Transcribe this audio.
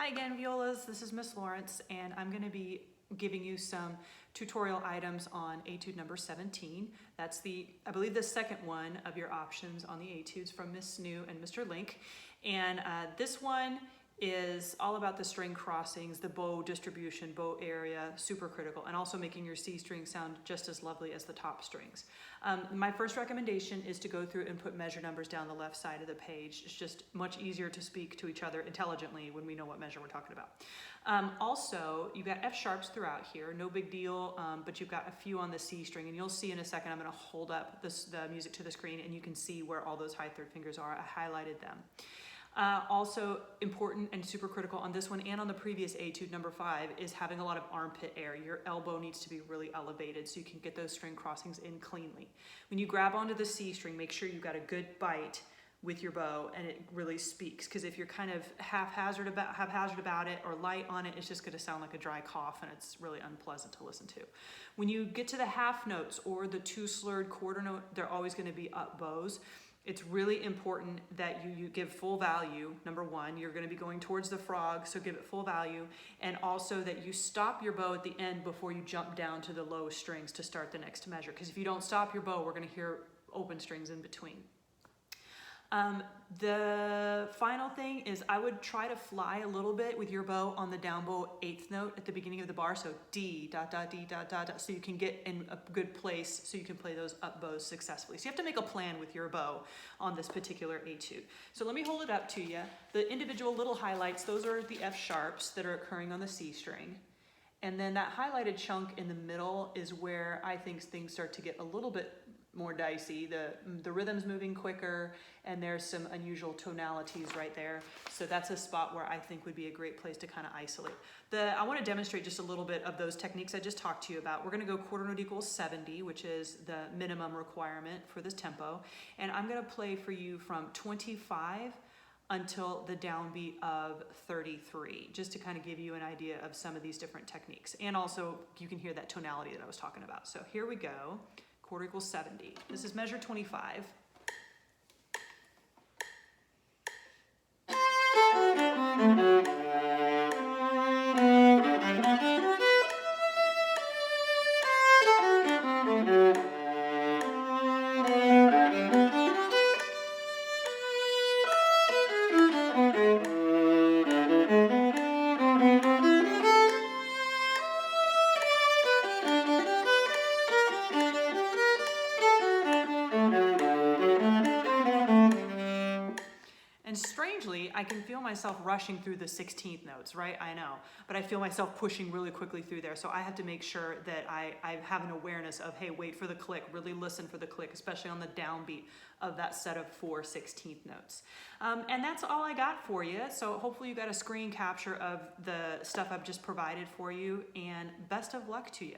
Hi again, Violas. This is Miss Lawrence, and I'm going to be giving you some tutorial items on Etude number 17. That's I believe the second one of your options on the Etudes from Miss New and Mr. Link. And this one is all about the string crossings, the bow distribution, bow area, super critical, and also making your C string sound just as lovely as the top strings. My first recommendation is to go through and put measure numbers down the left side of the page. It's just much easier to speak to each other intelligently when we know what measure we're talking about. Also, you've got F sharps throughout here, no big deal, but you've got a few on the C string, and you'll see in a second I'm going to hold up the music to the screen and you can see where all those high third fingers are. I highlighted them. Also important and super critical on this one and on the previous Etude number 5 is having a lot of armpit air. Your elbow needs to be really elevated so you can get those string crossings in cleanly. When you grab onto the C string, make sure you've got a good bite with your bow and it really speaks, because if you're kind of haphazard about it or light on it, it's just going to sound like a dry cough and it's really unpleasant to listen to. When you get to the half notes or the two slurred quarter note, they're always going to be up bows. It's really important that you give full value. Number one, you're going to be going towards the frog, so give it full value. And also that you stop your bow at the end before you jump down to the low strings to start the next measure. Because if you don't stop your bow, we're going to hear open strings in between. The final thing is I would try to fly a little bit with your bow on the down bow 8th note at the beginning of the bar. So D, dot, dot, D, dot, dot, dot, so you can get in a good place so you can play those up bows successfully. So you have to make a plan with your bow on this particular Etude. So let me hold it up to you. The individual little highlights, those are the F sharps that are occurring on the C string. And then that highlighted chunk in the middle is where I think things start to get a little bit more dicey. The rhythm's moving quicker and there's some unusual tonalities right there. So that's a spot where I think would be a great place to kind of isolate. I want to demonstrate just a little bit of those techniques I just talked to you about. We're going to go quarter note equals 70, which is the minimum requirement for this tempo. And I'm going to play for you from 25 until the downbeat of 33, just to kind of give you an idea of some of these different techniques. And also you can hear that tonality that I was talking about. So here we go. Quarter equals 70. This is measure 25. And strangely, I can feel myself rushing through the 16th notes, right? I know, but I feel myself pushing really quickly through there. So I have to make sure that I have an awareness of, hey, wait for the click, really listen for the click, especially on the downbeat of that set of 4 16th notes. And that's all I got for you. So hopefully you got a screen capture of the stuff I've just provided for you, and best of luck to you.